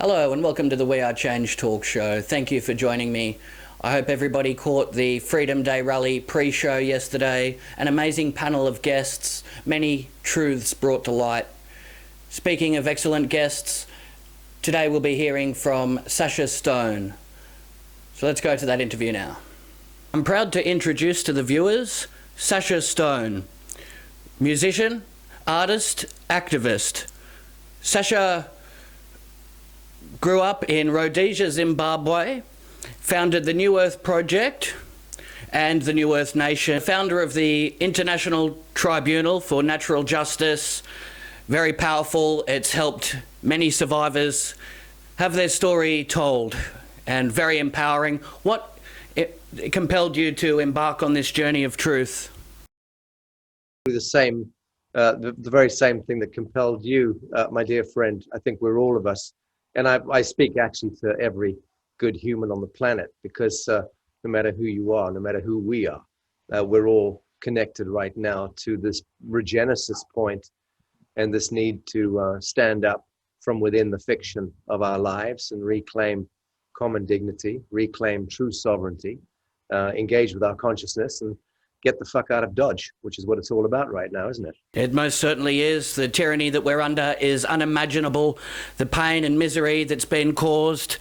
Hello and welcome to the We Are Change talk show. Thank you for joining me. I hope everybody caught the Freedom Day rally pre-show yesterday. An amazing panel of guests, many truths brought to light. Speaking of excellent guests, today we'll be hearing from Sasha Stone. So let's go to that interview now. I'm proud to introduce to the viewers Sasha Stone, musician, artist, activist. Sasha grew up in Rhodesia, Zimbabwe, founded the New Earth Project and the New Earth Nation, founder of the International Tribunal for Natural Justice. Very powerful. It's helped many survivors have their story told and very empowering. What compelled you to embark on this journey of truth? The very same thing that compelled you, my dear friend. I think we're all of us. And I speak actually to every good human on the planet, because no matter who you are, no matter who we are, we're all connected right now to this regenesis point and this need to stand up from within the fiction of our lives and reclaim common dignity, reclaim true sovereignty, engage with our consciousness and get the fuck out of Dodge, which is what it's all about right now, isn't it? It most certainly is. The tyranny that we're under is unimaginable. The pain and misery that's been caused,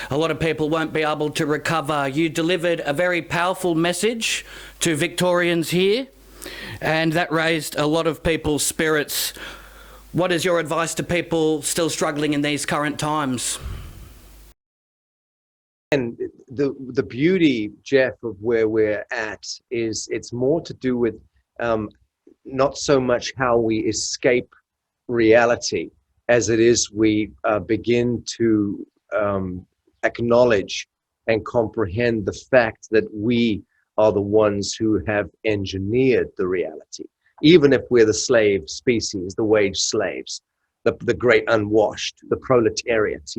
a lot of people won't be able to recover. You delivered a very powerful message to Victorians here, and that raised a lot of people's spirits. What is your advice to people still struggling in these current times? And the beauty, Jeff, of where we're at is it's more to do with not so much how we escape reality as it is we begin to acknowledge and comprehend the fact that we are the ones who have engineered the reality. Even if we're the slave species, the wage slaves, the great unwashed, the proletariat,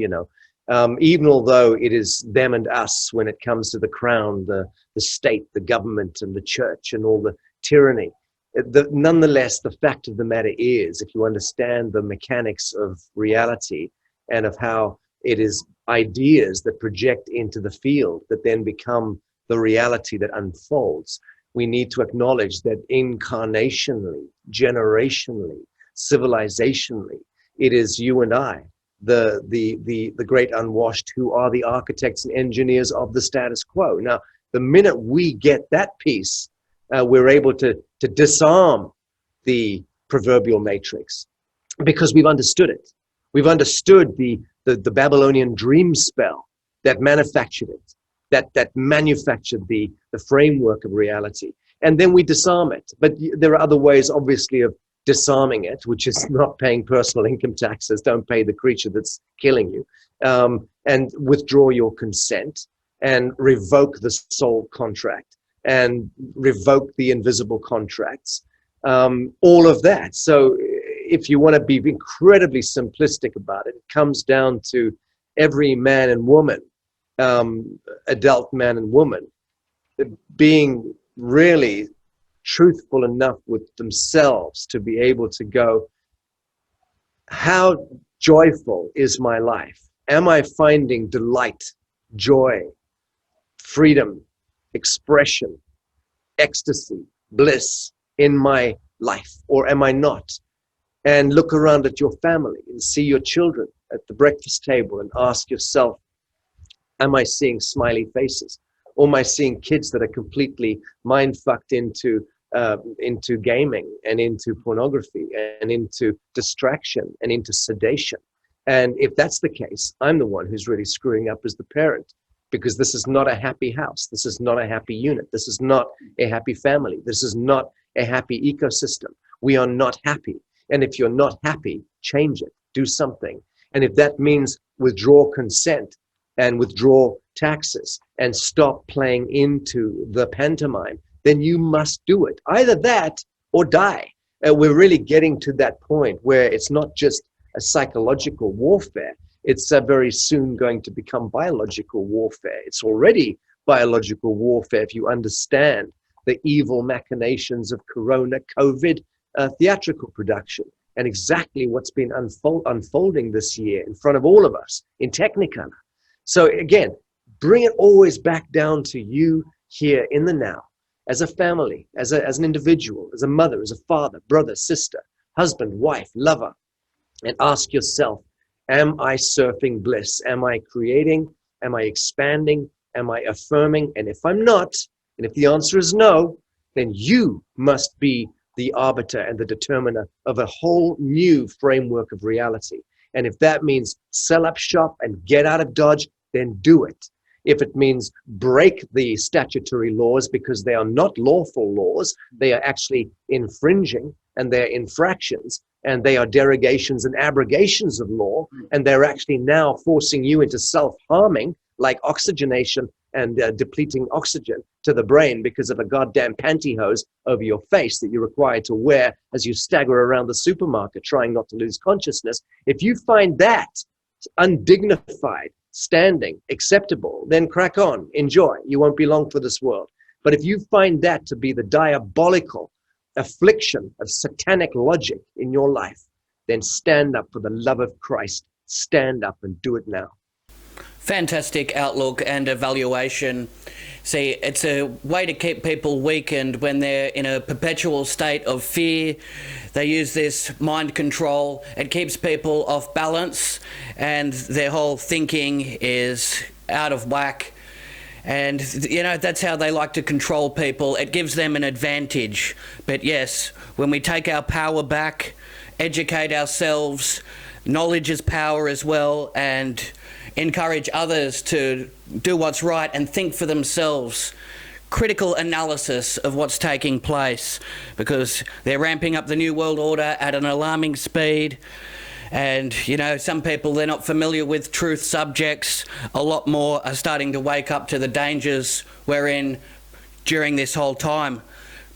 even although it is them and us when it comes to the crown, the state, the government, and the church, and all the tyranny. Nonetheless, the fact of the matter is, if you understand the mechanics of reality and of how it is ideas that project into the field that then become the reality that unfolds, we need to acknowledge that incarnationally, generationally, civilizationally, it is you and I, the great unwashed, who are the architects and engineers of the status quo. Now, the minute we get that piece, we're able to disarm the proverbial matrix, because we've understood it. We've understood the Babylonian dream spell that manufactured it, that manufactured the framework of reality. And then we disarm it. But there are other ways, obviously, of disarming it, which is not paying personal income taxes. Don't pay the creature that's killing you, and withdraw your consent and revoke the soul contract and revoke the invisible contracts, all of that. So if you want to be incredibly simplistic about it, it comes down to every man and woman, adult man and woman, being really truthful enough with themselves to be able to go, how joyful is my life? Am I finding delight, joy, freedom, expression, ecstasy, bliss in my life, or am I not? And look around at your family and see your children at the breakfast table and ask yourself, am I seeing smiley faces? Or am I seeing kids that are completely mind-fucked into gaming and into pornography and into distraction and into sedation? And if that's the case, I'm the one who's really screwing up as the parent, because this is not a happy house. This is not a happy unit. This is not a happy family. This is not a happy ecosystem. We are not happy. And if you're not happy, change it, do something. And if that means withdraw consent and withdraw taxes and stop playing into the pantomime, then you must do it. Either that or die. We're really getting to that point where it's not just a psychological warfare. It's very soon going to become biological warfare. It's already biological warfare if you understand the evil machinations of Corona, COVID, theatrical production. and exactly what's been unfolding this year in front of all of us in Technicolor. So again, bring it always back down to you here in the now, as a family, as an individual, as a mother, as a father, brother, sister, husband, wife, lover, and ask yourself, am I surfing bliss? Am I creating? Am I expanding? Am I affirming? And if I'm not, and if the answer is no, then you must be the arbiter and the determiner of a whole new framework of reality. And if that means sell up shop and get out of Dodge, then do it. If it means break the statutory laws because they are not lawful laws, they are actually infringing and they're infractions and they are derogations and abrogations of law, and they're actually now forcing you into self-harming, like oxygenation and depleting oxygen to the brain because of a goddamn pantyhose over your face that you're required to wear as you stagger around the supermarket trying not to lose consciousness. If you find that undignified standing acceptable, then crack on, enjoy. You won't be long for this world. But if you find that to be the diabolical affliction of satanic logic in your life, then stand up for the love of Christ. Stand up and do it now. Fantastic outlook and evaluation. See, it's a way to keep people weakened when they're in a perpetual state of fear. They use this mind control. It keeps people off balance and their whole thinking is out of whack. And, you know, that's how they like to control people. It gives them an advantage. But yes, when we take our power back, educate ourselves, knowledge is power as well, and encourage others to do what's right and think for themselves. Critical analysis of what's taking place, because they're ramping up the New World Order at an alarming speed. And, you know, some people, they're not familiar with truth subjects. A lot more are starting to wake up to the dangers we're in during this whole time.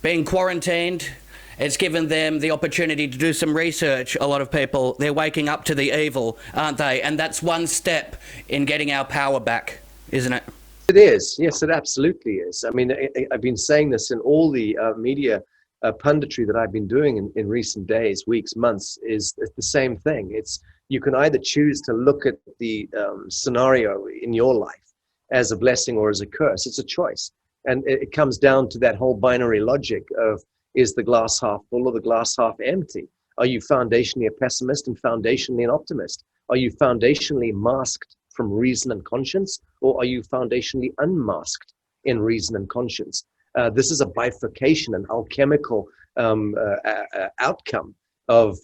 Being quarantined, it's given them the opportunity to do some research. A lot of people, they're waking up to the evil, aren't they? And that's one step in getting our power back, isn't it? It is. Yes, it absolutely is. I mean, I've been saying this in all the media punditry that I've been doing in recent days, weeks, months, is the same thing. It's, you can either choose to look at the scenario in your life as a blessing or as a curse. It's a choice. And it comes down to that whole binary logic of, is the glass half full or the glass half empty? Are you foundationally a pessimist and foundationally an optimist? Are you foundationally masked from reason and conscience, or are you foundationally unmasked in reason and conscience? This is a bifurcation, an alchemical outcome of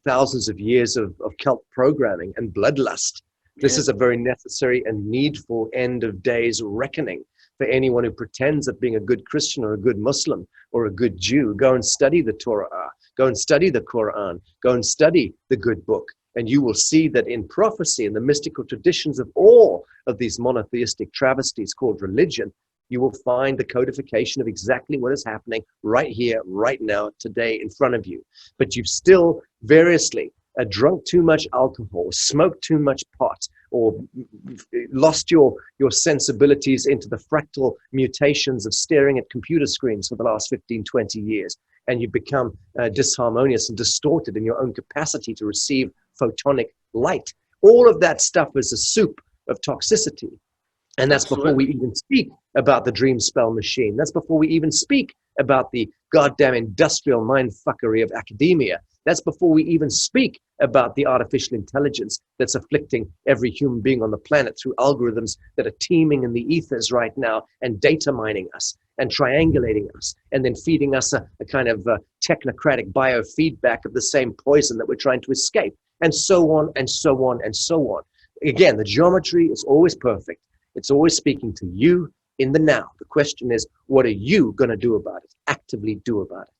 thousands of years of cult programming and bloodlust. This is a very necessary and needful end of days reckoning for anyone who pretends that being a good Christian or a good Muslim or a good Jew. Go and study the Torah, go and study the Quran, go and study the good book. And you will see that in prophecy, in the mystical traditions of all of these monotheistic travesties called religion, you will find the codification of exactly what is happening right here, right now, today in front of you. But you've still variously drunk too much alcohol, smoked too much pot, or lost your sensibilities into the fractal mutations of staring at computer screens for the last 15, 20 years. And you become disharmonious and distorted in your own capacity to receive photonic light. All of that stuff is a soup of toxicity. And that's before we even speak about the dream spell machine. That's before we even speak about the goddamn industrial mindfuckery of academia. That's before we even speak about the artificial intelligence that's afflicting every human being on the planet through algorithms that are teeming in the ethers right now and data mining us and triangulating us and then feeding us a kind of technocratic biofeedback of the same poison that we're trying to escape, and so on and so on and so on. Again, the geometry is always perfect. It's always speaking to you in the now. The question is, what are you going to do about it? Actively do about it.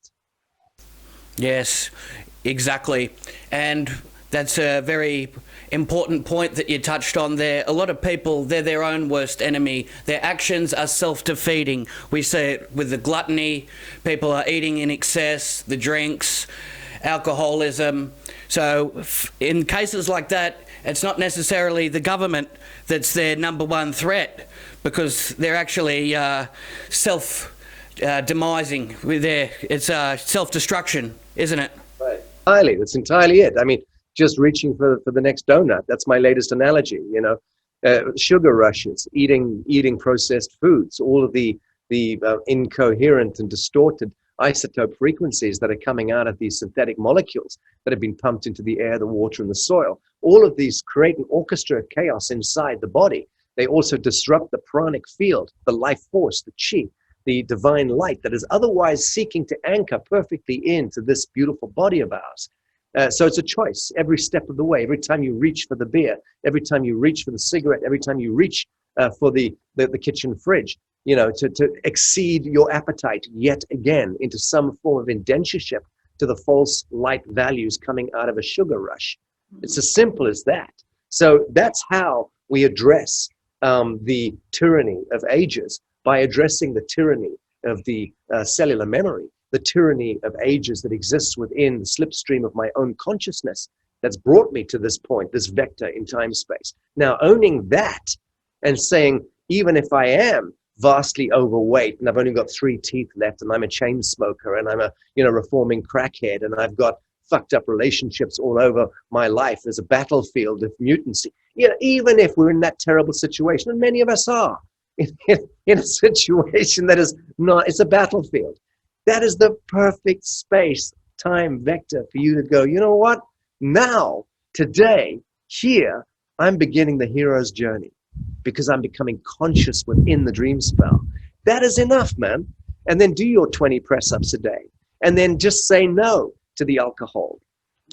Yes, exactly. And that's a very important point that you touched on there. A lot of people, they're their own worst enemy. Their actions are self-defeating. We see it with the gluttony. People are eating in excess, the drinks, alcoholism. So in cases like that, it's not necessarily the government that's their number one threat, because they're actually self-demising. It's self-destruction, isn't it? Right. Entirely, that's entirely it. I mean, just reaching for the next donut. That's my latest analogy. Sugar rushes, eating processed foods, all of the incoherent and distorted isotope frequencies that are coming out of these synthetic molecules that have been pumped into the air, the water, and the soil. All of these create an orchestra of chaos inside the body. They also disrupt the pranic field, the life force, the chi, the divine light that is otherwise seeking to anchor perfectly into this beautiful body of ours. So it's a choice every step of the way. Every time you reach for the beer, every time you reach for the cigarette, every time you reach for the kitchen fridge, to exceed your appetite yet again into some form of indentureship to the false light values coming out of a sugar rush. It's as simple as that. So that's how we address the tyranny of ages, by addressing the tyranny of the cellular memory, the tyranny of ages that exists within the slipstream of my own consciousness that's brought me to this point, this vector in time space. Now, owning that and saying, even if I am vastly overweight and I've only got 3 teeth left and I'm a chain smoker and I'm a reforming crackhead and I've got fucked up relationships all over my life, there's a battlefield of mutancy. Even if we're in that terrible situation, and many of us are, in a situation that is not, it's a battlefield. That is the perfect space, time vector for you to go, you know what? Now, today, here, I'm beginning the hero's journey because I'm becoming conscious within the dream spell. That is enough, man. And then do your 20 press-ups a day. And then just say no to the alcohol.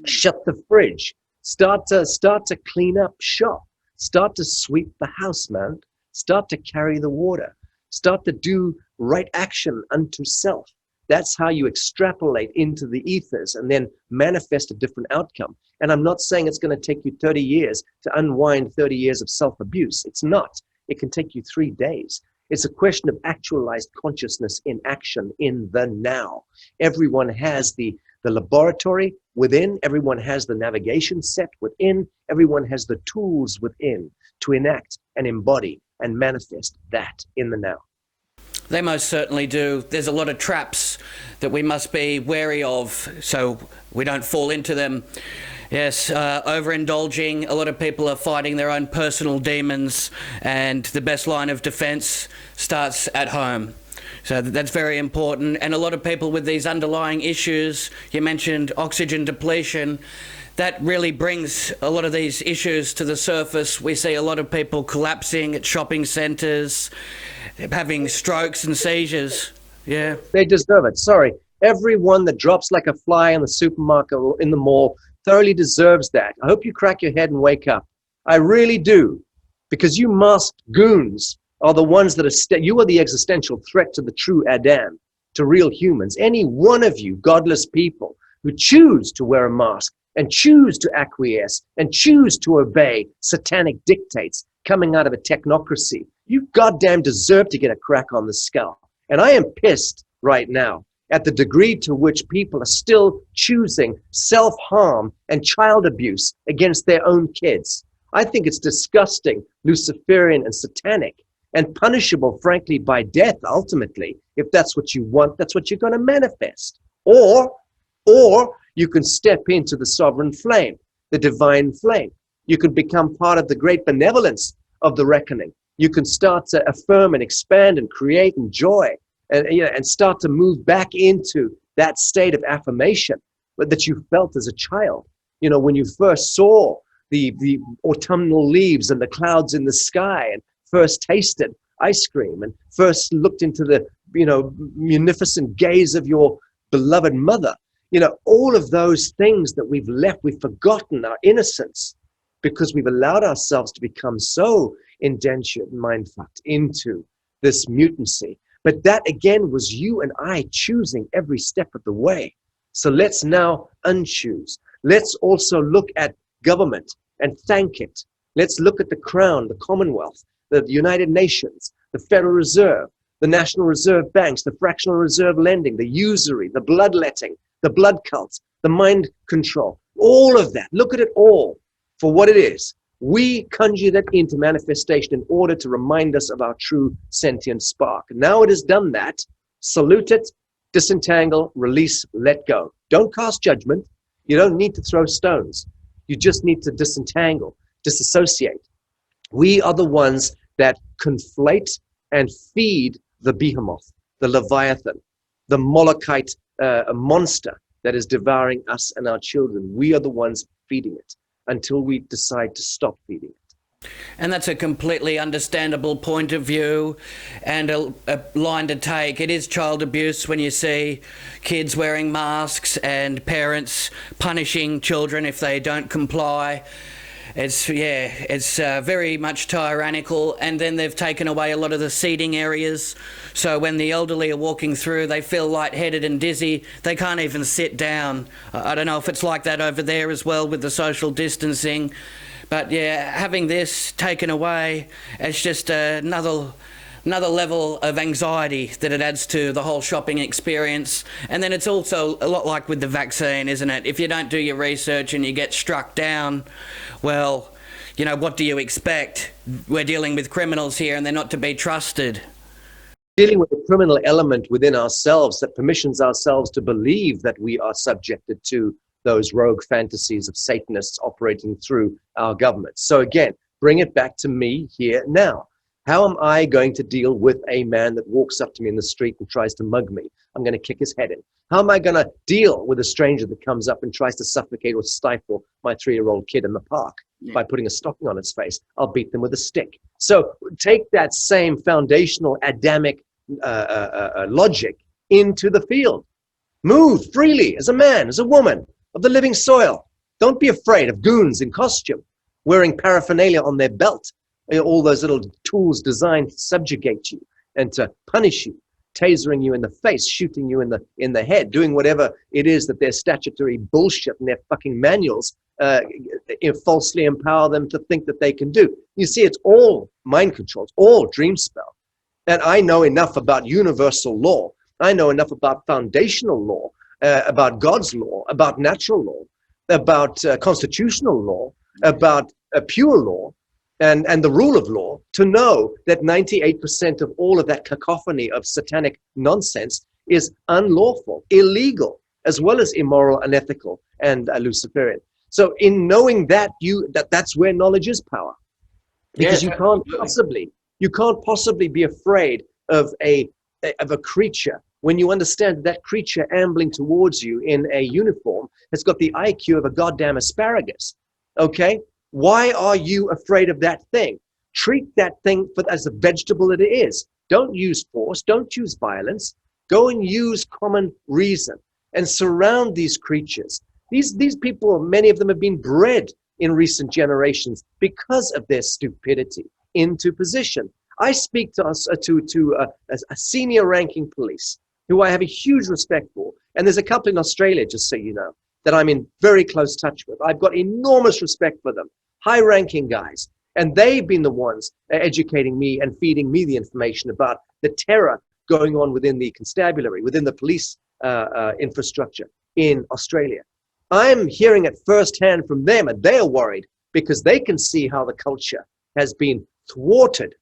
Shut the fridge. Start to clean up shop. Start to sweep the house, man. Start to carry the water. Start to do right action unto self. That's how you extrapolate into the ethers and then manifest a different outcome. And I'm not saying it's going to take you 30 years to unwind 30 years of self-abuse. It's not. It can take you 3 days. It's a question of actualized consciousness in action in the now. Everyone has the laboratory within. Everyone has the navigation set within. Everyone has the tools within to enact and embody and manifest that in the now. They most certainly do. There's a lot of traps that we must be wary of so we don't fall into them. Yes, overindulging. A lot of people are fighting their own personal demons, and the best line of defense starts at home. So that's very important. And a lot of people with these underlying issues, you mentioned oxygen depletion, that really brings a lot of these issues to the surface. We see a lot of people collapsing at shopping centres, having strokes and seizures. Yeah. They deserve it. Sorry. Everyone that drops like a fly in the supermarket or in the mall thoroughly deserves that. I hope you crack your head and wake up. I really do. Because you masked goons are the ones that are, you are the existential threat to the true Adam, to real humans. Any one of you godless people who choose to wear a mask and choose to acquiesce and choose to obey satanic dictates coming out of a technocracy, you goddamn deserve to get a crack on the skull. And I am pissed right now at the degree to which people are still choosing self-harm and child abuse against their own kids. I think it's disgusting, Luciferian and satanic, and punishable, frankly, by death, ultimately. If that's what you want, that's what you're going to manifest. Or you can step into the sovereign flame, the divine flame. You can become part of the great benevolence of the reckoning. You can start to affirm and expand and create and joy and start to move back into that state of affirmation that you felt as a child. When you first saw the autumnal leaves and the clouds in the sky and first tasted ice cream and first looked into the munificent gaze of your beloved mother. All of those things that we've forgotten our innocence because we've allowed ourselves to become so indentured and mind-fucked into this mutancy. But that, again, was you and I choosing every step of the way. So let's now unchoose. Let's also look at government and thank it. Let's look at the Crown, the Commonwealth, the United Nations, the Federal Reserve, the National Reserve Banks, the fractional reserve lending, the usury, the bloodletting, the blood cults, the mind control, all of that. Look at it all for what it is. We conjure that into manifestation in order to remind us of our true sentient spark. Now it has done that. Salute it, disentangle, release, let go. Don't cast judgment. You don't need to throw stones. You just need to disassociate. We are the ones that conflate and feed the behemoth, the Leviathan, the Molokite monster that is devouring us and our children. We are the ones feeding it until we decide to stop feeding it. And that's a completely understandable point of view and a line to take. It is child abuse when you see kids wearing masks and parents punishing children if they don't comply. It's very much tyrannical, and then they've taken away a lot of the seating areas. So when the elderly are walking through, they feel lightheaded and dizzy. They can't even sit down. I don't know if it's like that over there as well with the social distancing. But yeah, having this taken away, it's just another level of anxiety that it adds to the whole shopping experience. And then it's also a lot like with the vaccine, isn't it? If you don't do your research and you get struck down, well, you know, what do you expect? We're dealing with criminals here and they're not to be trusted. Dealing with a criminal element within ourselves that permissions ourselves to believe that we are subjected to those rogue fantasies of Satanists operating through our government. So again, bring it back to me here now. How am I going to deal with a man that walks up to me in the street and tries to mug me? I'm going to kick his head in. How am I going to deal with a stranger that comes up and tries to suffocate or stifle my 3-year-old kid in the park by putting a stocking on its face? I'll beat them with a stick. So take that same foundational Adamic logic into the field. Move freely as a man, as a woman of the living soil. Don't be afraid of goons in costume, wearing paraphernalia on their belt. All those little tools designed to subjugate you and to punish you, tasering you in the face, shooting you in the head, doing whatever it is that their statutory bullshit and their fucking manuals falsely empower them to think that they can do. You see, it's all mind control, it's all dream spell. And I know enough about universal law. I know enough about foundational law, about God's law, about natural law, about constitutional law, about pure law, and the rule of law, to know that 98% of all of that cacophony of satanic nonsense is unlawful, illegal, as well as immoral, unethical, and Luciferian. So in knowing that, that's where knowledge is power. Because Yes, you can't possibly be afraid of a creature when you understand that creature ambling towards you in a uniform has got the IQ of a goddamn asparagus. Okay? Why are you afraid of that thing? Treat that thing as a vegetable that it is. Don't use force. Don't use violence. Go and use common reason and surround these creatures. These people, many of them have been bred in recent generations because of their stupidity into position. I speak to a senior ranking police who I have a huge respect for. And there's a couple in Australia, just so you know, that I'm in very close touch with. I've got enormous respect for them. High-ranking guys, and they've been the ones educating me and feeding me the information about the terror going on within the constabulary, within the police infrastructure in Australia. I'm hearing it firsthand from them, and they're worried because they can see how the culture has been thwarted,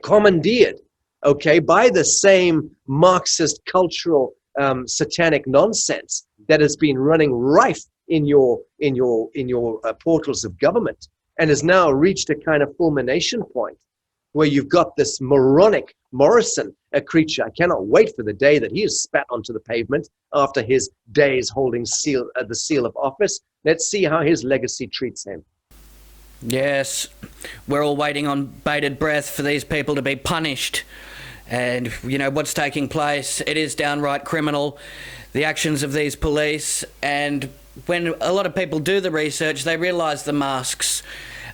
commandeered, okay, by the same Marxist cultural satanic nonsense that has been running rife in your portals of government, and has now reached a kind of fulmination point where you've got this moronic Morrison, a creature. I cannot wait for the day that he is spat onto the pavement after his days holding the seal of office. Let's see how his legacy treats him. yes, we're all waiting on bated breath for these people to be punished. And, you know, what's taking place, it is downright criminal, the actions of these police. And when a lot of people do the research, they realise the masks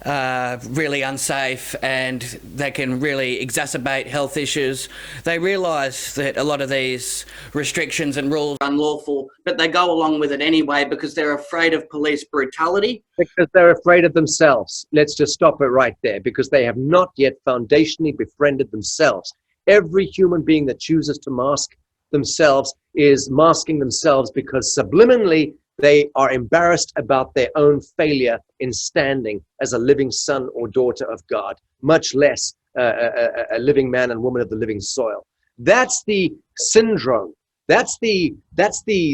are really unsafe and they can really exacerbate health issues. They realise that a lot of these restrictions and rules are unlawful, but they go along with it anyway because they're afraid of police brutality. Because they're afraid of themselves. Let's just stop it right there, because they have not yet foundationally befriended themselves. Every human being that chooses to mask themselves is masking themselves because subliminally they are embarrassed about their own failure in standing as a living son or daughter of God, much less a living man and woman of the living soil. That's the syndrome That's the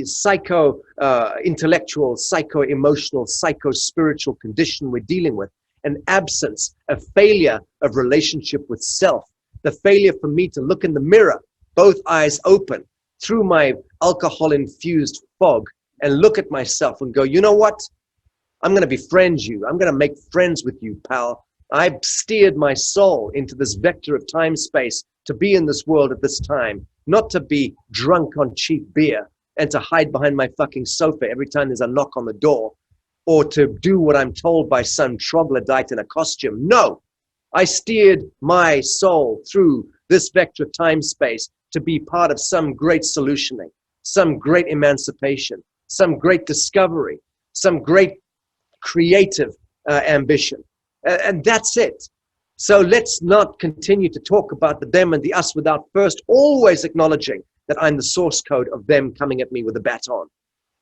psycho intellectual, psycho emotional, psycho spiritual condition we're dealing with. An absence, a failure of relationship with self, the failure for me to look in the mirror, both eyes open, through my alcohol infused fog, and look at myself and go, you know what? I'm going to befriend you. I'm going to make friends with you, pal. I've steered my soul into this vector of time space to be in this world at this time, not to be drunk on cheap beer and to hide behind my fucking sofa every time there's a knock on the door, or to do what I'm told by some troglodyte in a costume. No, I steered my soul through this vector of time space to be part of some great solutioning, some great emancipation, some great discovery, some great creative ambition. And that's it. So let's not continue to talk about the them and the us without first always acknowledging that I'm the source code of them coming at me with a baton.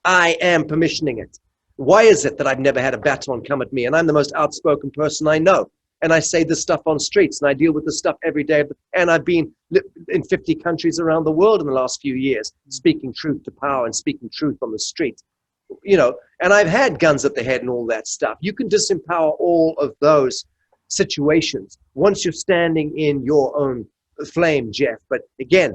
I am permissioning it. Why is it that I've never had a baton come at me? And I'm the most outspoken person I know. And I say this stuff on streets, and I deal with this stuff every day. And I've been in 50 countries around the world in the last few years, speaking truth to power and speaking truth on the street. You know, and I've had guns at the head and all that stuff. You can disempower all of those situations once you're standing in your own flame, Jeff. But again,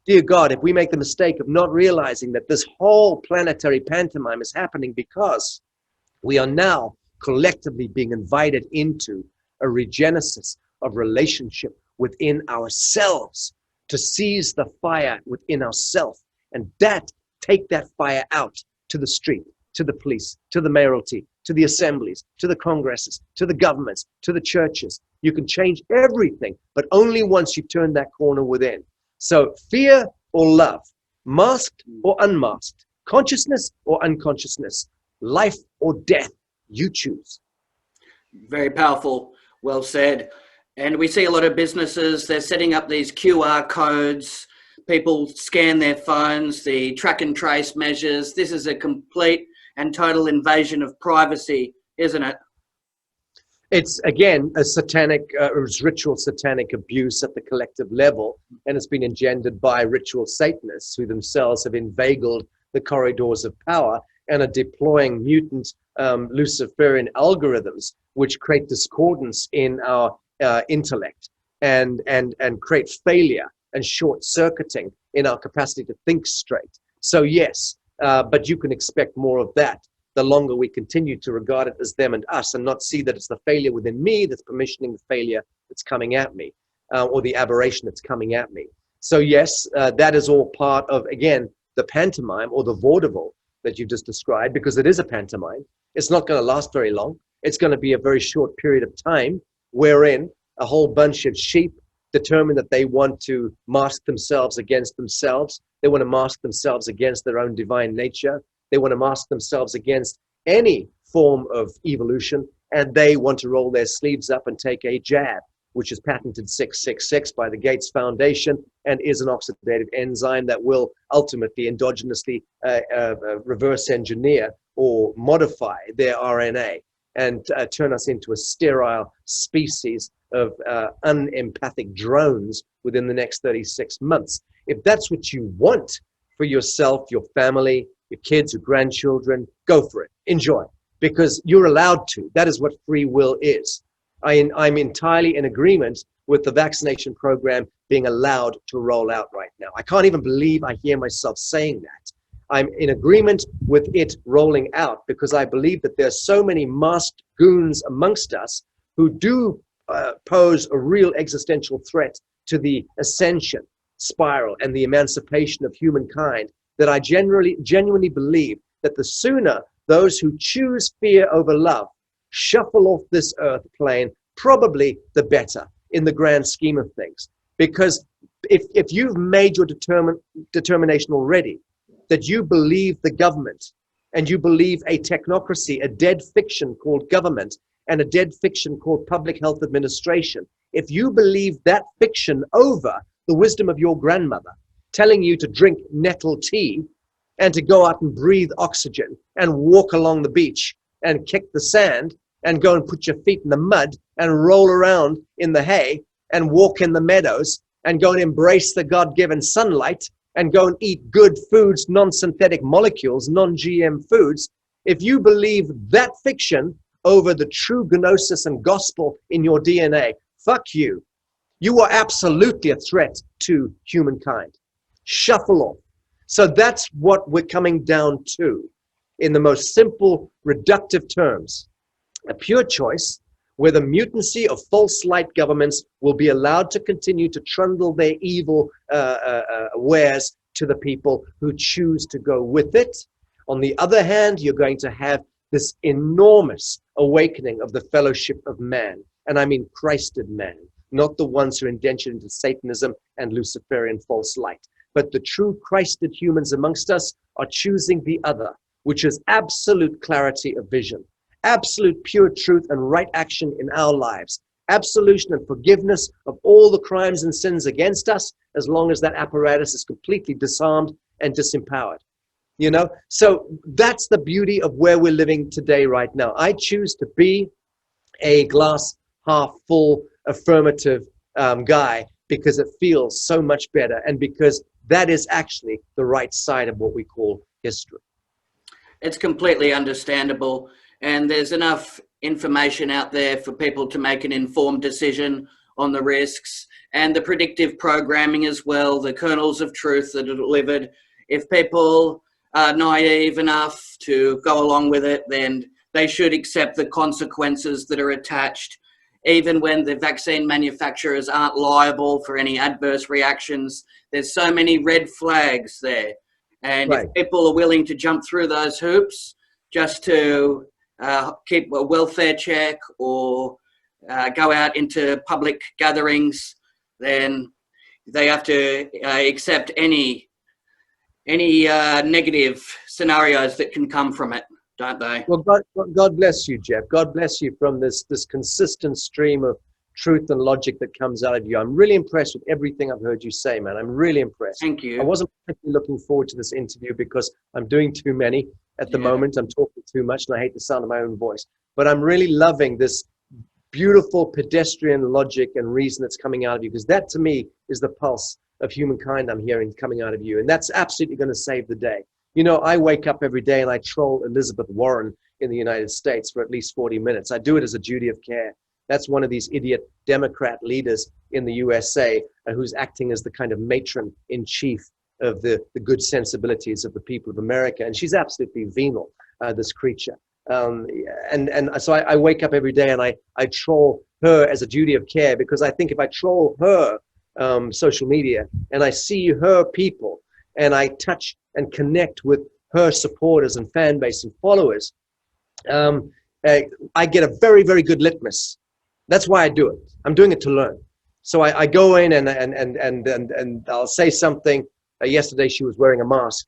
dear God, if we make the mistake of not realizing that this whole planetary pantomime is happening because we are now collectively being invited into a regenesis of relationship within ourselves, to seize the fire within ourselves, and take that fire out to the street, to the police, to the mayoralty, to the assemblies, to the congresses, to the governments, to the churches. You can change everything, but only once you turn that corner within. So fear or love, masked or unmasked, consciousness or unconsciousness, life or death, you choose. Very powerful. Well said. And we see a lot of businesses, they're setting up these QR codes. People scan their phones, the track and trace measures. This is a complete and total invasion of privacy, isn't it? It's, again, a satanic, ritual satanic abuse at the collective level, and it's been engendered by ritual Satanists who themselves have inveigled the corridors of power and are deploying mutant Luciferian algorithms which create discordance in our intellect and create failure and short-circuiting in our capacity to think straight. So yes, but you can expect more of that the longer we continue to regard it as them and us and not see that it's the failure within me that's permissioning the failure that's coming at me, or the aberration that's coming at me. So yes, that is all part of, again, the pantomime or the vaudeville that you just described, because it is a pantomime. It's not going to last very long. It's going to be a very short period of time wherein a whole bunch of sheep determine that they want to mask themselves against themselves. They want to mask themselves against their own divine nature. They want to mask themselves against any form of evolution, and they want to roll their sleeves up and take a jab, which is patented 666 by the Gates Foundation and is an oxidative enzyme that will ultimately endogenously reverse engineer or modify their RNA and turn us into a sterile species of unempathic drones within the next 36 months. If that's what you want for yourself, your family, your kids, your grandchildren, go for it. Enjoy, because you're allowed to. That is what free will is. I'm entirely in agreement with the vaccination program being allowed to roll out right now. I can't even believe I hear myself saying that. I'm in agreement with it rolling out because I believe that there are so many masked goons amongst us who do pose a real existential threat to the ascension spiral and the emancipation of humankind, that I genuinely believe that the sooner those who choose fear over love shuffle off this earth plane, probably the better in the grand scheme of things. Because if you've made your determination already that you believe the government and you believe a technocracy, a dead fiction called government and a dead fiction called public health administration, if you believe that fiction over the wisdom of your grandmother telling you to drink nettle tea and to go out and breathe oxygen and walk along the beach and kick the sand and go and put your feet in the mud and roll around in the hay and walk in the meadows and go and embrace the God-given sunlight and go and eat good foods, non-synthetic molecules, non-GM foods, if you believe that fiction over the true gnosis and gospel in your DNA, fuck you. You are absolutely a threat to humankind. Shuffle off. So that's what we're coming down to in the most simple, reductive terms. A pure choice where the mutancy of false light governments will be allowed to continue to trundle their evil wares to the people who choose to go with it. On the other hand, you're going to have this enormous awakening of the fellowship of man. And I mean Christed man, not the ones who are indentured into Satanism and Luciferian false light. But the true Christed humans amongst us are choosing the other, which is absolute clarity of vision, absolute pure truth and right action in our lives, absolution and forgiveness of all the crimes and sins against us, as long as that apparatus is completely disarmed and disempowered. You know, so that's the beauty of where we're living today right now. I choose to be a glass half full affirmative guy because it feels so much better and because that is actually the right side of what we call history. It's completely understandable, and there's enough information out there for people to make an informed decision on the risks, and the predictive programming as well, the kernels of truth that are delivered. If people are naive enough to go along with it, then they should accept the consequences that are attached, even when the vaccine manufacturers aren't liable for any adverse reactions. There's so many red flags there. And Right. if people are willing to jump through those hoops just to keep a welfare check or go out into public gatherings, then they have to accept any negative scenarios that can come from it, don't they? Well, God bless you, Jeff. God bless you from this consistent stream of truth and logic that comes out of you. I'm really impressed with everything I've heard you say, man. I'm really impressed. Thank you. I wasn't particularly looking forward to this interview because I'm doing too many at the moment. I'm talking too much and I hate the sound of my own voice. But I'm really loving this beautiful pedestrian logic and reason that's coming out of you, because that to me is the pulse of humankind I'm hearing coming out of you. And that's absolutely going to save the day. You know, I wake up every day and I troll Elizabeth Warren in the United States for at least 40 minutes. I do it as a duty of care. That's one of these idiot Democrat leaders in the USA who's acting as the kind of matron in chief of the good sensibilities of the people of America. And she's absolutely venal, this creature. And so I wake up every day and I troll her as a duty of care, because I think if I troll her social media and I see her people and I touch and connect with her supporters and fan base and followers, I get a very, very good litmus. That's why I do it. I'm doing it to learn. So I go in and I'll say something. Yesterday she was wearing a mask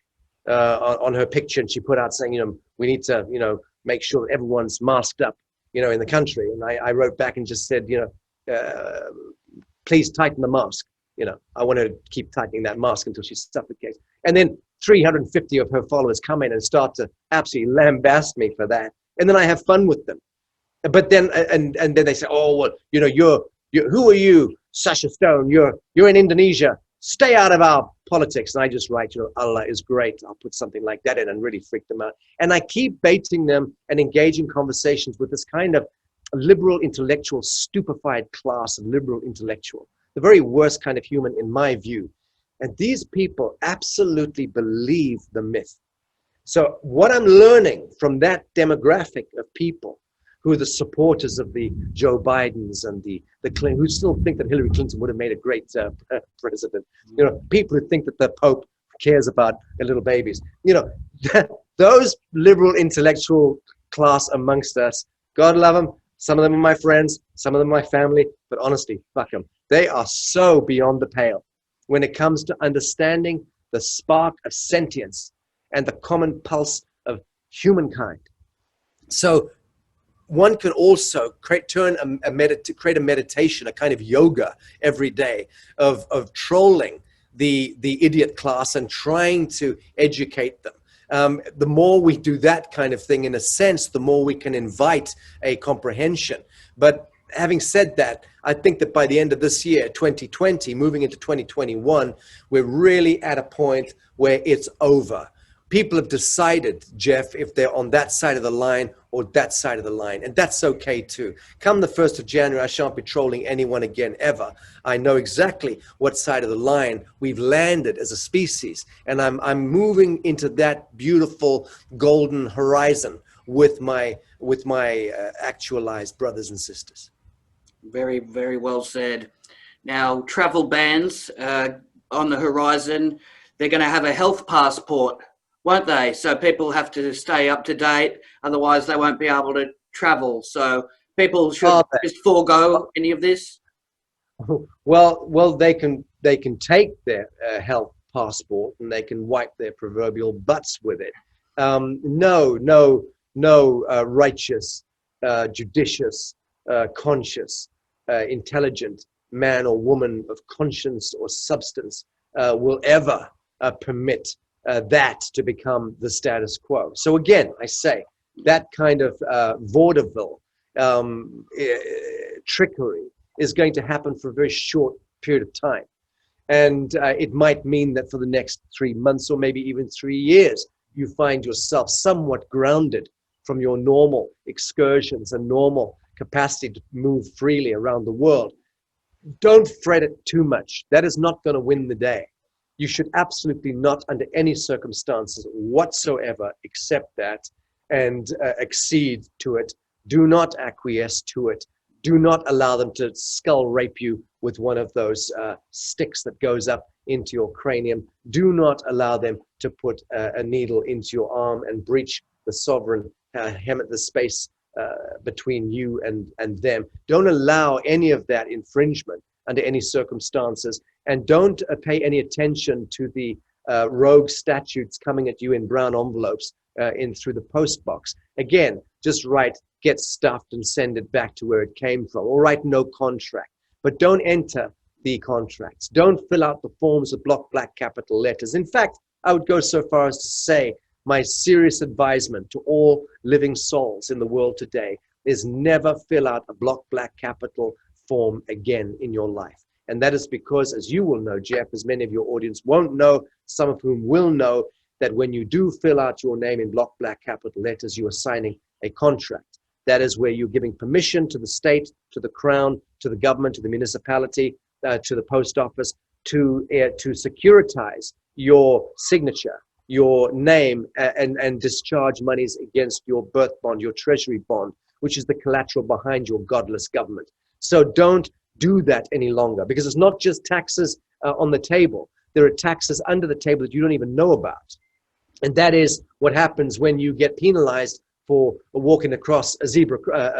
on her picture, and she put out saying, you know, we need to, you know, make sure that everyone's masked up, you know, in the country. And I wrote back and just said, you know, please tighten the mask. You know, I want to keep tightening that mask until she suffocates. And then 350 of her followers come in and start to absolutely lambast me for that. And then I have fun with them. But then, and then they say, oh, well, you know, you're who are you, Sasha Stone? You're in Indonesia. Stay out of our politics. And I just write, you know, Allah is great. I'll put something like that in and really freak them out. And I keep baiting them and engaging conversations with this kind of liberal intellectual, stupefied class of liberal intellectual, the very worst kind of human in my view. And these people absolutely believe the myth. So what I'm learning from that demographic of people who are the supporters of the Joe Bidens and the Clinton, who still think that Hillary Clinton would have made a great president. You know, people who think that the Pope cares about little babies. You know, those liberal intellectual class amongst us, God love them. Some of them are my friends, some of them are my family, but honestly, fuck them. They are so beyond the pale when it comes to understanding the spark of sentience and the common pulse of humankind. So one can also create a meditation, a kind of yoga every day of trolling the idiot class and trying to educate them. The more we do that kind of thing, in a sense, the more we can invite a comprehension. But having said that, I think that by the end of this year, 2020, moving into 2021, we're really at a point where it's over. People have decided, Jeff, if they're on that side of the line or that side of the line, and that's okay too. Come the 1st of January, I shan't be trolling anyone again, ever. I know exactly what side of the line we've landed as a species, and I'm moving into that beautiful golden horizon with my actualized brothers and sisters. Very, very well said. Now, travel bans on the horizon. They're going to have a health passport, won't they? So people have to stay up to date, otherwise they won't be able to travel. So people should just forego any of this. Well, they can take their health passport and they can wipe their proverbial butts with it. No, righteous, judicious, conscious, intelligent man or woman of conscience or substance will ever permit that to become the status quo. So again, I say that kind of vaudeville trickery is going to happen for a very short period of time. And it might mean that for the next 3 months or maybe even 3 years, you find yourself somewhat grounded from your normal excursions and normal capacity to move freely around the world. Don't fret it too much. That is not going to win the day. You should absolutely not, under any circumstances whatsoever, accept that and accede to it. Do not acquiesce to it. Do not allow them to skull rape you with one of those sticks that goes up into your cranium. Do not allow them to put a needle into your arm and breach the sovereign the space between you and them. Don't allow any of that infringement under any circumstances, and don't pay any attention to the rogue statutes coming at you in brown envelopes in through the post box. Again, just write "get stuffed" and send it back to where it came from, or write "no contract." But don't enter the contracts. Don't fill out the forms with block black capital letters. In fact, I would go so far as to say my serious advisement to all living souls in the world today is never fill out a block black capital form again in your life. And that is because, as you will know, Jeff, as many of your audience won't know, some of whom will know, that when you do fill out your name in block black capital letters, you are signing a contract. That is where you're giving permission to the state, to the crown, to the government, to the municipality, to the post office, to securitize your signature, your name, and discharge monies against your birth bond, your treasury bond, which is the collateral behind your godless government. So don't do that any longer, because it's not just taxes on the table. There are taxes under the table that you don't even know about. And that is what happens when you get penalized for walking across a zebra,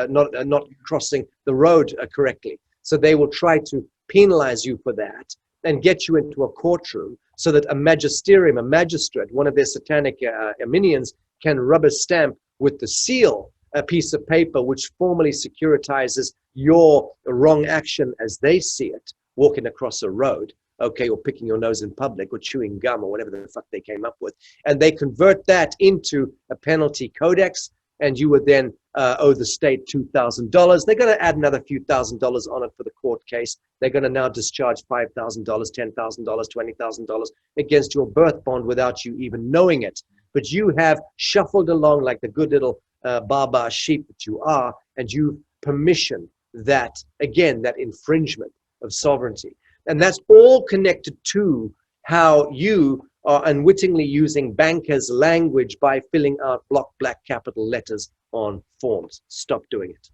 not crossing the road correctly. So they will try to penalize you for that and get you into a courtroom so that a magisterium, a magistrate, one of their satanic minions, can rubber stamp with the seal a piece of paper which formally securitizes your wrong action as they see it, walking across a road, okay, or picking your nose in public, or chewing gum, or whatever the fuck they came up with. And they convert that into a penalty codex, and you would then owe the state $2,000. They're going to add another few $1,000s on it for the court case. They're going to now discharge $5,000, $10,000, $20,000 against your birth bond without you even knowing it. But you have shuffled along like the good little Baba sheep that you are, and you permission that, again, that infringement of sovereignty. And that's all connected to how you are unwittingly using bankers' language by filling out block black capital letters on forms. Stop doing it.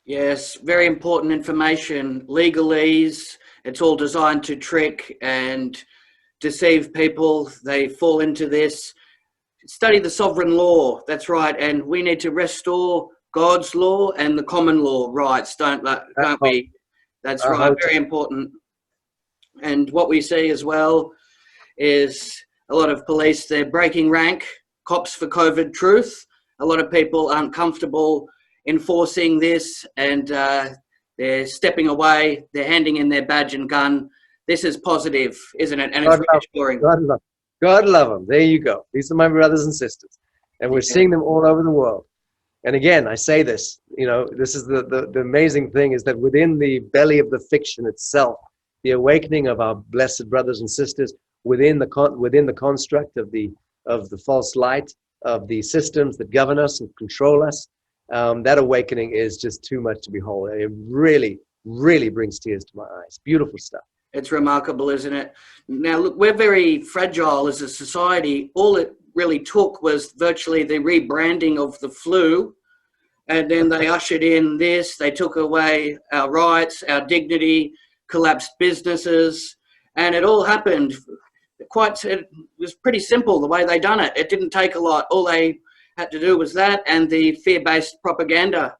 Yes, very important information. Legalese, it's all designed to trick and deceive people. They fall into this. Study the sovereign law, that's right. And we need to restore God's law and the common law rights, don't we? That's right, very important. And what we see as well is a lot of police, they're breaking rank, cops for COVID truth. A lot of people aren't comfortable enforcing this, and they're stepping away, they're handing in their badge and gun. This is positive, isn't it? And it's reassuring. God love them. There you go. These are my brothers and sisters. And we're seeing them all over the world. And again, I say this, this is the amazing thing, is that within the belly of the fiction itself, the awakening of our blessed brothers and sisters within the construct of the false light, of the systems that govern us and control us, that awakening is just too much to behold. And it really, really brings tears to my eyes. Beautiful stuff. It's remarkable, isn't it? Now, look, we're very fragile as a society. All it really took was virtually the rebranding of the flu, and then they ushered in this. They took away our rights, our dignity, collapsed businesses, and it all happened it was pretty simple the way they done it. It didn't take a lot. All they had to do was that and the fear-based propaganda.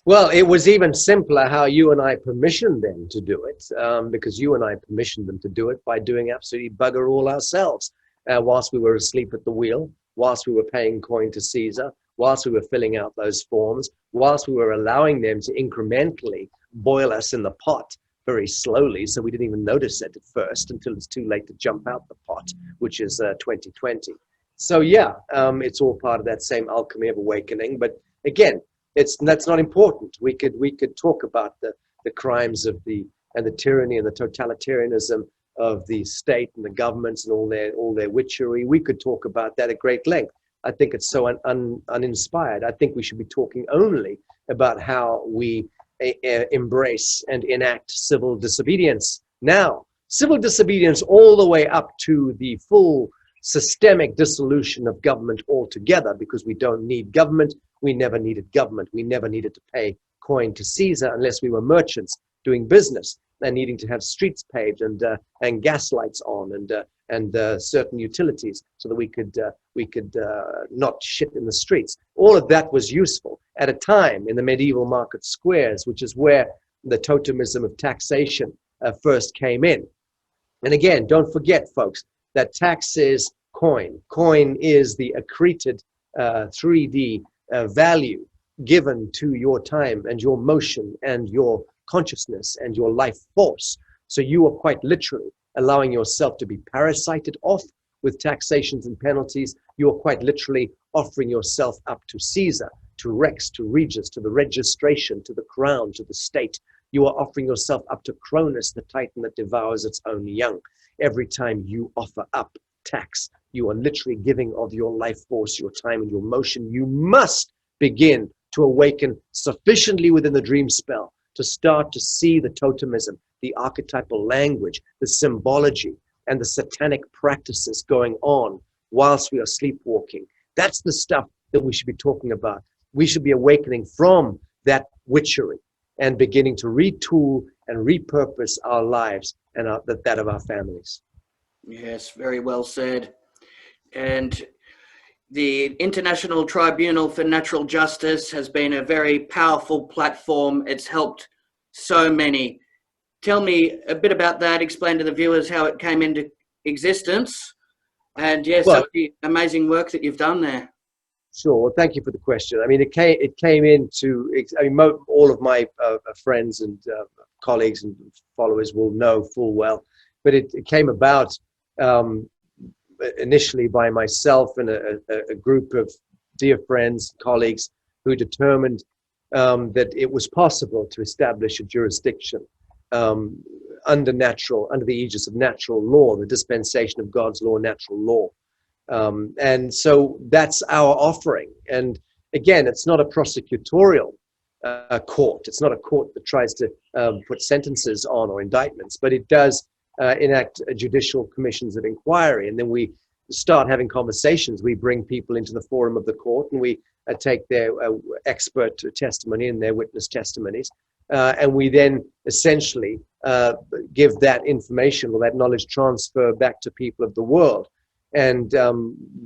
Well, it was even simpler how you and I permissioned them to do it, because you and I permissioned them to do it by doing absolutely bugger all ourselves, whilst we were asleep at the wheel, whilst we were paying coin to Caesar, whilst we were filling out those forms, whilst we were allowing them to incrementally boil us in the pot very slowly, so we didn't even notice it at first until it's too late to jump out the pot, which is 2020. So yeah, it's all part of that same alchemy of awakening. But again, that's not important. We could talk about the crimes of the tyranny and the totalitarianism of the state and the governments and all their witchery. We could talk about that at great length. I think it's so uninspired. I think we should be talking only about how we embrace and enact civil disobedience now. Civil disobedience all the way up to the full systemic dissolution of government altogether, because we don't need government. We never needed government. We never needed to pay coin to Caesar unless we were merchants doing business and needing to have streets paved and gas lights on and certain utilities so that we could not shit in the streets. All of that was useful at a time in the medieval market squares, which is where the totemism of taxation first came in. And again, don't forget, folks, that tax is coin. Coin is the accreted 3D value given to your time and your motion and your consciousness and your life force. So you are quite literally allowing yourself to be parasited off with taxations and penalties. You are quite literally offering yourself up to Caesar, to Rex, to Regis, to the registration, to the crown, to the state. You are offering yourself up to Cronus, the titan that devours its own young. Every time you offer up tax, you are literally giving of your life force, your time, and your motion. You must begin to awaken sufficiently within the dream spell to start to see the totemism, the archetypal language, the symbology, and the satanic practices going on whilst we are sleepwalking. That's the stuff that we should be talking about. We should be awakening from that witchery and beginning to retool and repurpose our lives and that of our families. Yes, very well said. And the International Tribunal for Natural Justice has been a very powerful platform. It's helped so many. Tell me a bit about that. Explain to the viewers how it came into existence. And yes, some of the amazing work that you've done there. Sure. Well, thank you for the question. I mean, it came into, I mean, all of my friends and colleagues and followers will know full well, but it came about initially by myself and a group of dear friends, colleagues, who determined that it was possible to establish a jurisdiction under the aegis of natural law, the dispensation of God's law, natural law. And so that's our offering. And again, it's not a prosecutorial court. It's not a court that tries to put sentences on or indictments, but it does enact judicial commissions of inquiry. And then we start having conversations. We bring people into the forum of the court and we take their expert testimony and their witness testimonies. And we then essentially give that information or that knowledge transfer back to people of the world. And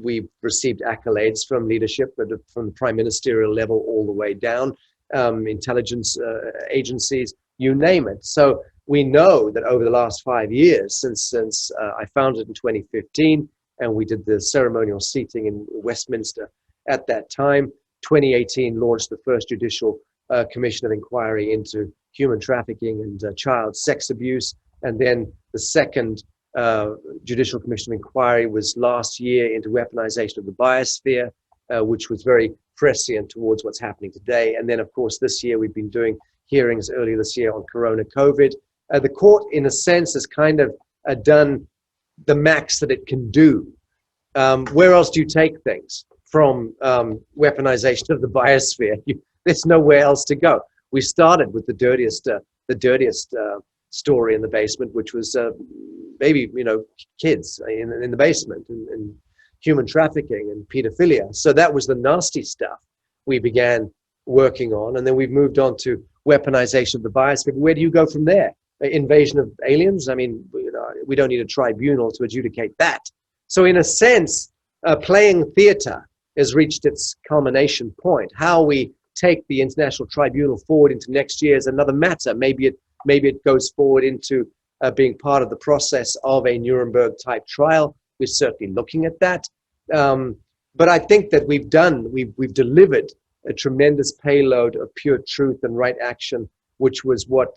we've received accolades from leadership, from the prime ministerial level all the way down, intelligence agencies, you name it. So we know that over the last 5 years, since I founded in 2015, and we did the ceremonial seating in Westminster at that time, 2018 launched the first judicial commission of inquiry into human trafficking and child sex abuse. And then the second Judicial Commission of Inquiry was last year into weaponization of the biosphere, which was very prescient towards what's happening today. And then, of course, this year we've been doing hearings earlier this year on Corona COVID. The court, in a sense, has kind of done the max that it can do. Where else do you take things from weaponization of the biosphere? There's nowhere else to go. We started with the dirtiest story in the basement, which was maybe kids in the basement and human trafficking and pedophilia. So that was the nasty stuff we began working on, and then we've moved on to weaponization of the biosphere. Where do you go from there? Invasion of aliens? I mean, we don't need a tribunal to adjudicate that. So in a sense, playing theater has reached its culmination point. How we take the International Tribunal forward into next year is another matter. Maybe it goes forward into being part of the process of a Nuremberg type trial. We're certainly looking at that. But I think that we've delivered a tremendous payload of pure truth and right action, which was what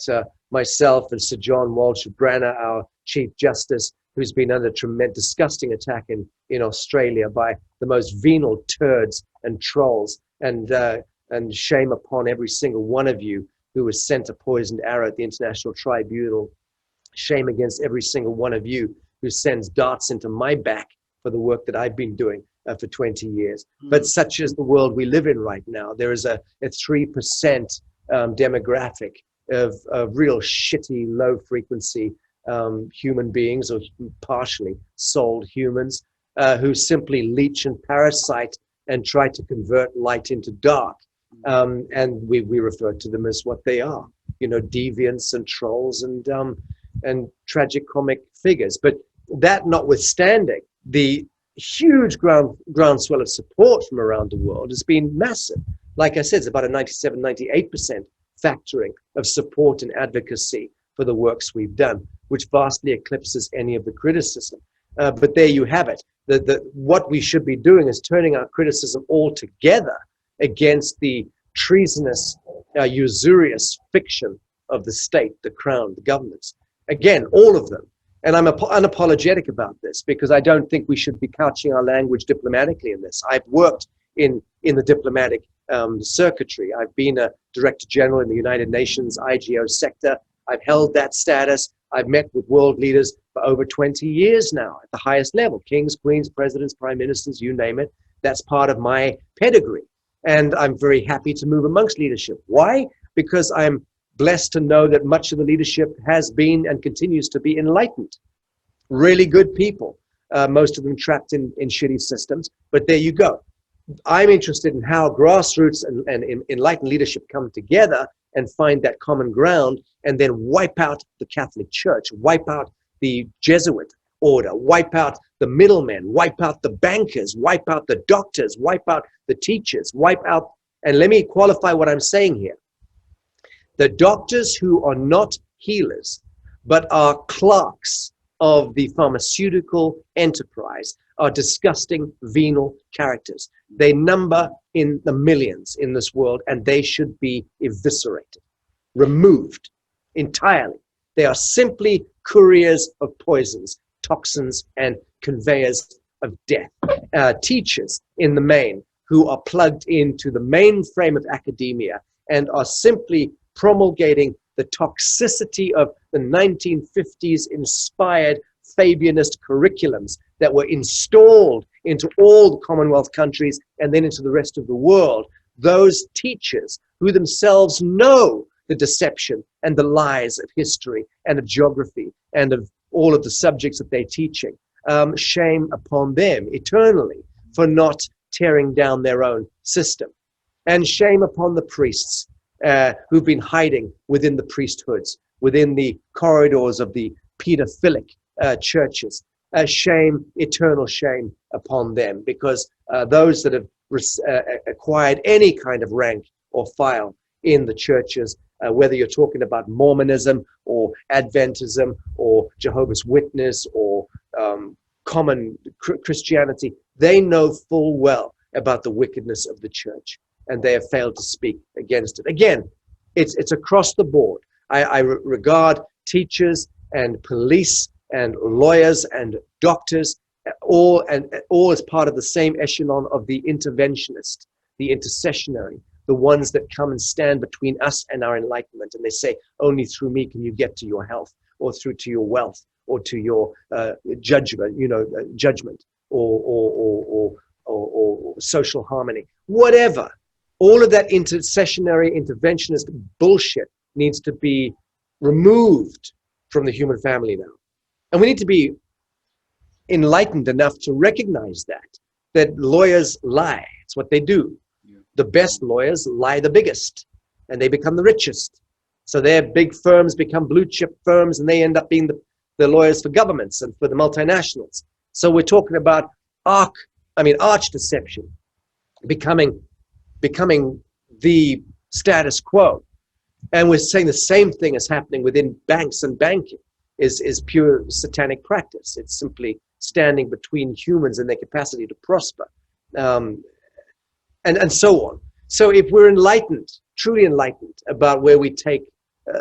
myself and Sir John Walsh of Branner, our Chief Justice, who's been under tremendous, disgusting attack in Australia by the most venal turds and trolls, and shame upon every single one of you who was sent a poisoned arrow at the International Tribunal. Shame against every single one of you who sends darts into my back for the work that I've been doing for 20 years. But such is the world we live in right now. There is a 3% demographic of real shitty, low frequency human beings, or partially sold humans, who simply leech and parasite and try to convert light into dark. And we refer to them as what they are, deviants and trolls and tragicomic figures. But that notwithstanding, the huge groundswell of support from around the world has been massive. Like I said, it's about a 97, 98% factoring of support and advocacy for the works we've done, which vastly eclipses any of the criticism. But there you have it. What we should be doing is turning our criticism altogether against the treasonous, usurious fiction of the state, the crown, the governments. Again, all of them. And I'm unapologetic about this, because I don't think we should be couching our language diplomatically in this. I've worked in the diplomatic circuitry. I've been a Director General in the United Nations IGO sector. I've held that status. I've met with world leaders for over 20 years now at the highest level. Kings, queens, presidents, prime ministers, you name it. That's part of my pedigree. And I'm very happy to move amongst leadership. Why? Because I'm blessed to know that much of the leadership has been and continues to be enlightened. Really good people, most of them trapped in shitty systems. But there you go. I'm interested in how grassroots and enlightened leadership come together and find that common ground, and then wipe out the Catholic Church, wipe out the Jesuit order, wipe out the middlemen, wipe out the bankers, wipe out the doctors, wipe out the teachers, wipe out, and let me qualify what I'm saying here. The doctors who are not healers, but are clerks of the pharmaceutical enterprise, are disgusting, venal characters. They number in the millions in this world, and they should be eviscerated, removed entirely. They are simply couriers of poisons, toxins, and conveyors of death. Teachers, in the main, who are plugged into the mainframe of academia and are simply promulgating the toxicity of the 1950s inspired Fabianist curriculums that were installed into all the Commonwealth countries and then into the rest of the world. Those teachers who themselves know the deception and the lies of history and of geography and of all of the subjects that they're teaching, shame upon them eternally for not tearing down their own system. And shame upon the priests who've been hiding within the priesthoods, within the corridors of the pedophilic churches. Shame, eternal shame upon them, because those that have acquired any kind of rank or file in the churches, whether you're talking about Mormonism or Adventism or Jehovah's Witness or common Christianity, they know full well about the wickedness of the church, and they have failed to speak against it. Again, it's across the board. I regard teachers and police and lawyers and doctors all as part of the same echelon of the interventionist, the intercessionary, the ones that come and stand between us and our enlightenment. And they say, only through me can you get to your health, or through to your wealth, or to your judgment, judgment, or social harmony, whatever. All of that intercessionary, interventionist bullshit needs to be removed from the human family now. And we need to be enlightened enough to recognize that lawyers lie. It's what they do. Yeah. The best lawyers lie the biggest, and they become the richest. So their big firms become blue chip firms, and they end up being the lawyers for governments and for the multinationals. So we're talking about arch deception, becoming the status quo. And we're saying the same thing is happening within banks and banking is pure satanic practice. It's simply standing between humans and their capacity to prosper, and so on. So if we're enlightened, truly enlightened about where we take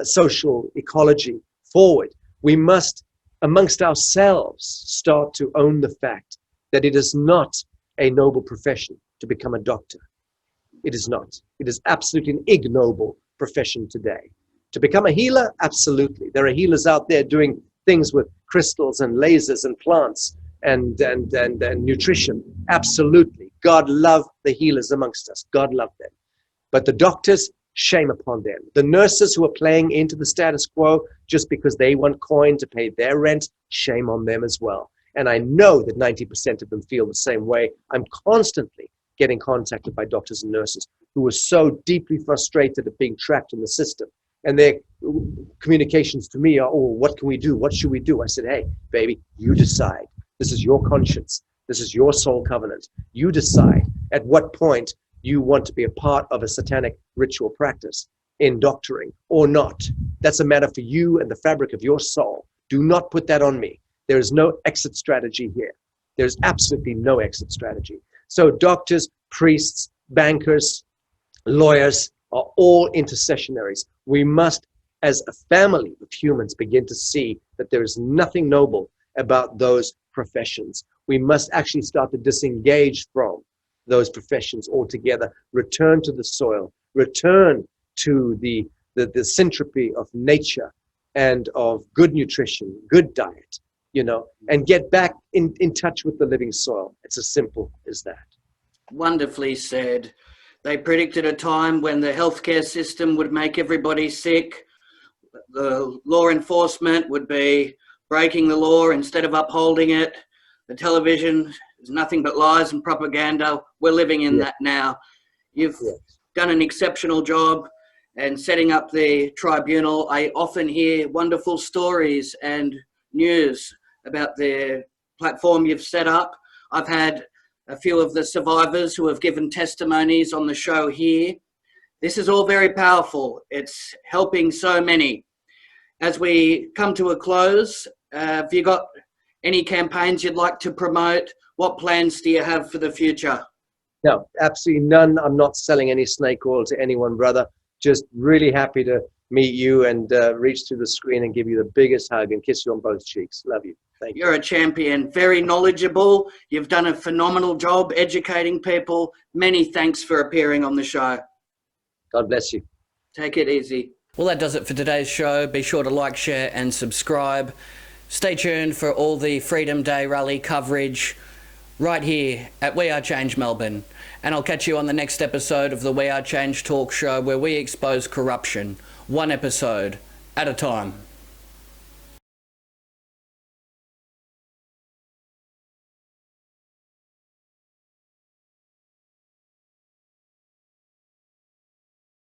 social ecology forward, we must, amongst ourselves, start to own the fact that it is not a noble profession to become a doctor. It is not. It is absolutely an ignoble profession today. To become a healer, absolutely. There are healers out there doing things with crystals and lasers and plants and nutrition. Absolutely. God love the healers amongst us. God love them. But the doctors, shame upon them. The nurses who are playing into the status quo just because they want coin to pay their rent, shame on them as well. And I know that 90% of them feel the same way. I'm constantly getting contacted by doctors and nurses who are so deeply frustrated at being trapped in the system. And their communications to me are, oh, what can we do? What should we do? I said, hey, baby, you decide. This is your conscience. This is your soul covenant. You decide at what point you want to be a part of a satanic ritual practice in doctoring or not. That's a matter for you and the fabric of your soul. Do not put that on me. There is no exit strategy here. There's absolutely no exit strategy. So doctors, priests, bankers, lawyers are all intercessionaries. We must, as a family of humans, begin to see that there is nothing noble about those professions. We must actually start to disengage from those professions altogether, return to the soil, return to the syntropy of nature and of good nutrition, good diet, and get back in touch with the living soil. It's as simple as that. Wonderfully said. They predicted a time when the healthcare system would make everybody sick. The law enforcement would be breaking the law instead of upholding it. The television is nothing but lies and propaganda. We're living in that now. You've done an exceptional job and setting up the tribunal. I often hear wonderful stories and news about the platform you've set up. I've had a few of the survivors who have given testimonies on the show here. This is all very powerful. It's helping so many. As we come to a close, have you got any campaigns you'd like to promote? What plans do you have for the future? No, absolutely none. I'm not selling any snake oil to anyone, brother. Just really happy to meet you and reach through the screen and give you the biggest hug and kiss you on both cheeks. Love you. Thank you. You're a champion, very knowledgeable. You've done a phenomenal job educating people. Many thanks for appearing on the show. God bless you. Take it easy. Well, that does it for today's show. Be sure to like, share and subscribe. Stay tuned for all the Freedom Day rally coverage right here at We Are Change Melbourne. And I'll catch you on the next episode of the We Are Change talk show, where we expose corruption, one episode at a time.